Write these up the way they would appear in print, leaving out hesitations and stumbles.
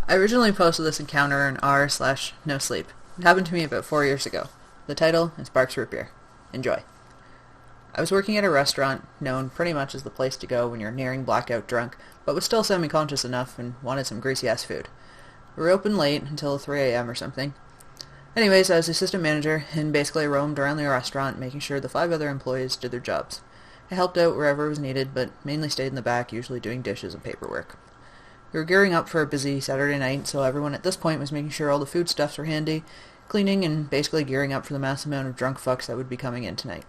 I originally posted this encounter on r/nosleep. It happened to me about 4 years ago. The title is Barqs Root Beer. Enjoy. I was working at a restaurant known pretty much as the place to go when you're nearing blackout drunk, but was still semi-conscious enough and wanted some greasy-ass food. We were open late until 3 a.m. or something. Anyways, I was assistant manager and basically roamed around the restaurant making sure the 5 other employees did their jobs. I helped out wherever was needed, but mainly stayed in the back, usually doing dishes and paperwork. We were gearing up for a busy Saturday night, so everyone at this point was making sure all the foodstuffs were handy, cleaning, and basically gearing up for the mass amount of drunk fucks that would be coming in tonight.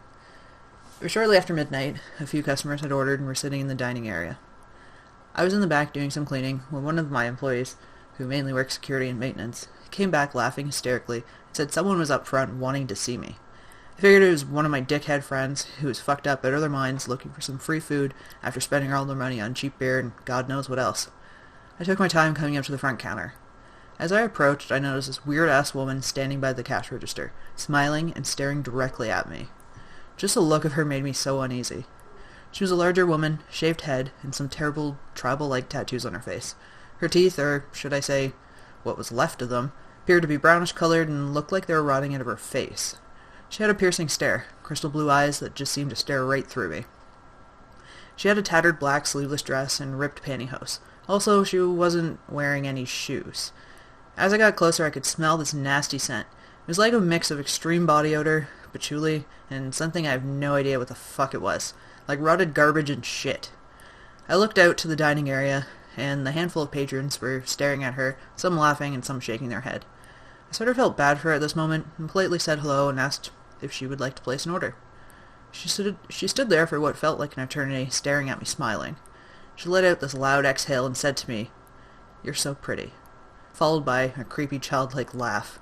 It was shortly after midnight. A few customers had ordered and were sitting in the dining area. I was in the back doing some cleaning when one of my employees, who mainly works security and maintenance, came back laughing hysterically and said someone was up front wanting to see me. I figured it was one of my dickhead friends who was fucked up out of their minds looking for some free food after spending all their money on cheap beer and God knows what else. I took my time coming up to the front counter. As I approached, I noticed this weird-ass woman standing by the cash register, smiling and staring directly at me. Just the look of her made me so uneasy. She was a larger woman, shaved head, and some terrible tribal-like tattoos on her face. Her teeth, or should I say, what was left of them, appeared to be brownish-colored and looked like they were rotting out of her face. She had a piercing stare, crystal blue eyes that just seemed to stare right through me. She had a tattered black sleeveless dress and ripped pantyhose. Also, she wasn't wearing any shoes. As I got closer, I could smell this nasty scent. It was like a mix of extreme body odor, patchouli, and something I have no idea what the fuck it was. Like rotted garbage and shit. I looked out to the dining area, and the handful of patrons were staring at her, some laughing and some shaking their head. I sort of felt bad for her at this moment, and politely said hello and asked if she would like to place an order. She stood there for what felt like an eternity, staring at me, smiling. She let out this loud exhale and said to me, "You're so pretty," followed by a creepy childlike laugh.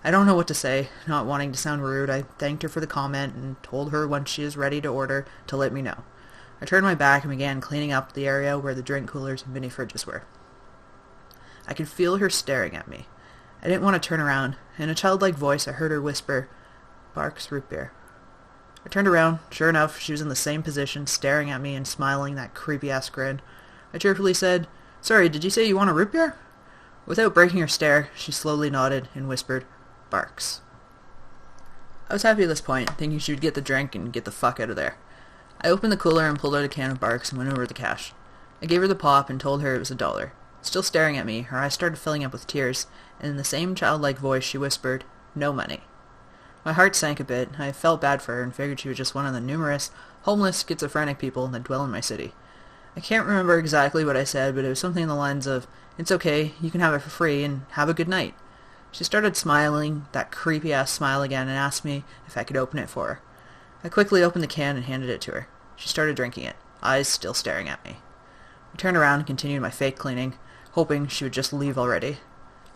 I don't know what to say. Not wanting to sound rude, I thanked her for the comment and told her when she is ready to order to let me know. I turned my back and began cleaning up the area where the drink coolers and mini fridges were. I could feel her staring at me. I didn't want to turn around. In a childlike voice, I heard her whisper, "Barqs Root Beer." I turned around. Sure enough, she was in the same position, staring at me and smiling that creepy-ass grin. I cheerfully said, "Sorry, did you say you want a root beer?" Without breaking her stare, she slowly nodded and whispered, "Barqs." I was happy at this point, thinking she would get the drink and get the fuck out of there. I opened the cooler and pulled out a can of Barqs and went over to the cash. I gave her the pop and told her it was $1. Still staring at me, her eyes started filling up with tears, and in the same childlike voice she whispered, "No money." My heart sank a bit. I felt bad for her and figured she was just one of the numerous homeless, schizophrenic people that dwell in my city. I can't remember exactly what I said, but it was something in the lines of, "It's okay, you can have it for free, and have a good night." She started smiling, that creepy-ass smile again, and asked me if I could open it for her. I quickly opened the can and handed it to her. She started drinking it, eyes still staring at me. I turned around and continued my fake cleaning, hoping she would just leave already.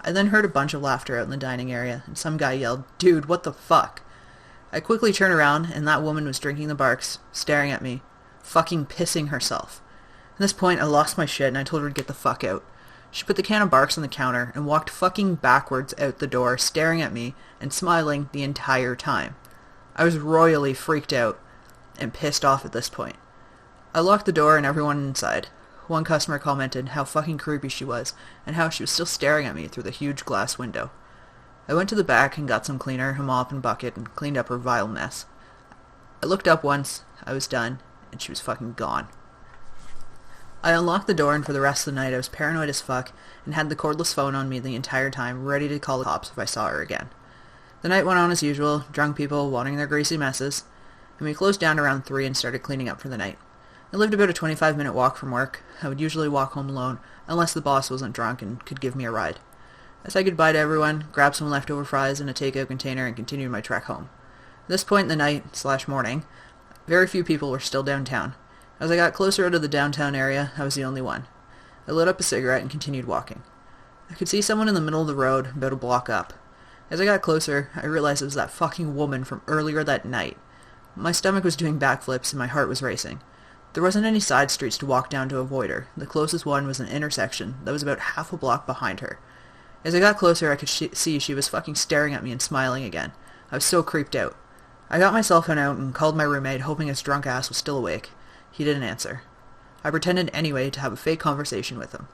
I then heard a bunch of laughter out in the dining area, and some guy yelled, "Dude, what the fuck?" I quickly turned around, and that woman was drinking the Barqs, staring at me, fucking pissing herself. At this point, I lost my shit, and I told her to get the fuck out. She put the can of Barqs on the counter and walked fucking backwards out the door, staring at me and smiling the entire time. I was royally freaked out and pissed off at this point. I locked the door and everyone inside. One customer commented how fucking creepy she was and how she was still staring at me through the huge glass window. I went to the back and got some cleaner, a mop and bucket, and cleaned up her vile mess. I looked up once, I was done, and she was fucking gone. I unlocked the door, and for the rest of the night I was paranoid as fuck and had the cordless phone on me the entire time, ready to call the cops if I saw her again. The night went on as usual, drunk people wanting their greasy messes, and we closed down around 3 and started cleaning up for the night. I lived about a 25-minute walk from work. I would usually walk home alone, unless the boss wasn't drunk and could give me a ride. I said goodbye to everyone, grabbed some leftover fries in a takeout container, and continued my trek home. At this point in the night/morning, very few people were still downtown. As I got closer out of the downtown area, I was the only one. I lit up a cigarette and continued walking. I could see someone in the middle of the road, about a block up. As I got closer, I realized it was that fucking woman from earlier that night. My stomach was doing backflips and my heart was racing. There wasn't any side streets to walk down to avoid her. The closest one was an intersection that was about half a block behind her. As I got closer, I could see she was fucking staring at me and smiling again. I was so creeped out. I got my cell phone out and called my roommate, hoping his drunk ass was still awake. He didn't answer. I pretended anyway to have a fake conversation with him.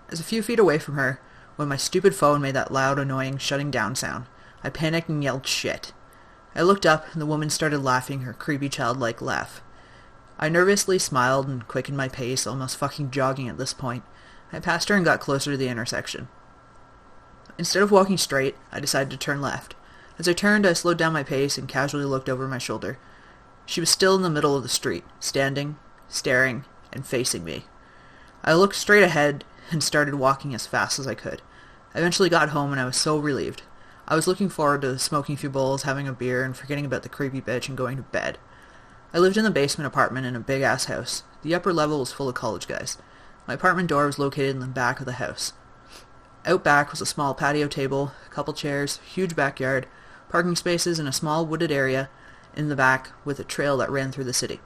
I was a few feet away from her, when my stupid phone made that loud, annoying shutting down sound. I panicked and yelled shit. I looked up, and the woman started laughing her creepy childlike laugh. I nervously smiled and quickened my pace, almost fucking jogging at this point. I passed her and got closer to the intersection. Instead of walking straight, I decided to turn left. As I turned, I slowed down my pace and casually looked over my shoulder. She was still in the middle of the street, standing, staring, and facing me. I looked straight ahead and started walking as fast as I could. I eventually got home and I was so relieved. I was looking forward to smoking a few bowls, having a beer, and forgetting about the creepy bitch and going to bed. I lived in the basement apartment in a big-ass house. The upper level was full of college guys. My apartment door was located in the back of the house. Out back was a small patio table, a couple chairs, huge backyard, parking spaces, and a small wooded area in the back with a trail that ran through the city.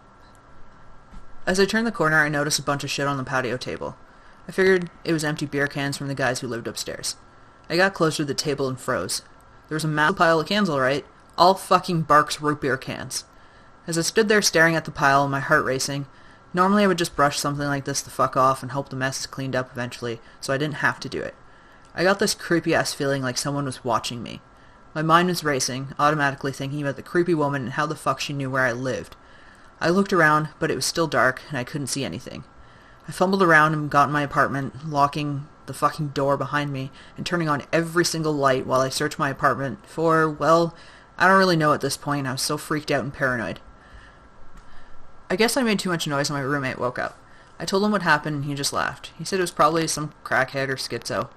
As I turned the corner, I noticed a bunch of shit on the patio table. I figured it was empty beer cans from the guys who lived upstairs. I got closer to the table and froze. There was a massive pile of cans, alright. All fucking Barqs root beer cans. As I stood there staring at the pile, my heart racing, normally I would just brush something like this the fuck off and hope the mess is cleaned up eventually, so I didn't have to do it. I got this creepy-ass feeling like someone was watching me. My mind was racing, automatically thinking about the creepy woman and how the fuck she knew where I lived. I looked around, but it was still dark, and I couldn't see anything. I fumbled around and got in my apartment, locking the fucking door behind me and turning on every single light while I searched my apartment for, well, I don't really know at this point. I was so freaked out and paranoid. I guess I made too much noise when my roommate woke up. I told him what happened and he just laughed. He said it was probably some crackhead or schizo.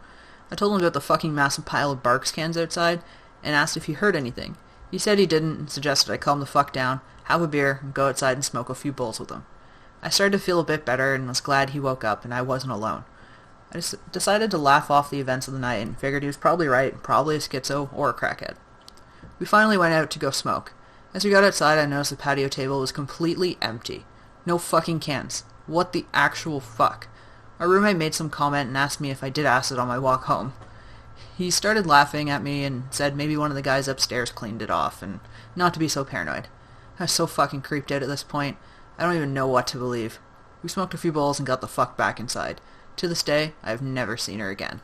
I told him about the fucking massive pile of Barqs cans outside and asked if he heard anything. He said he didn't and suggested I calm the fuck down, have a beer, and go outside and smoke a few bowls with him. I started to feel a bit better and was glad he woke up and I wasn't alone. I just decided to laugh off the events of the night and figured he was probably right, probably a schizo or a crackhead. We finally went out to go smoke. As we got outside, I noticed the patio table was completely empty. No fucking cans. What the actual fuck? Our roommate made some comment and asked me if I did acid on my walk home. He started laughing at me and said maybe one of the guys upstairs cleaned it off and not to be so paranoid. I was so fucking creeped out at this point. I don't even know what to believe. We smoked a few bowls and got the fuck back inside. To this day, I have never seen her again.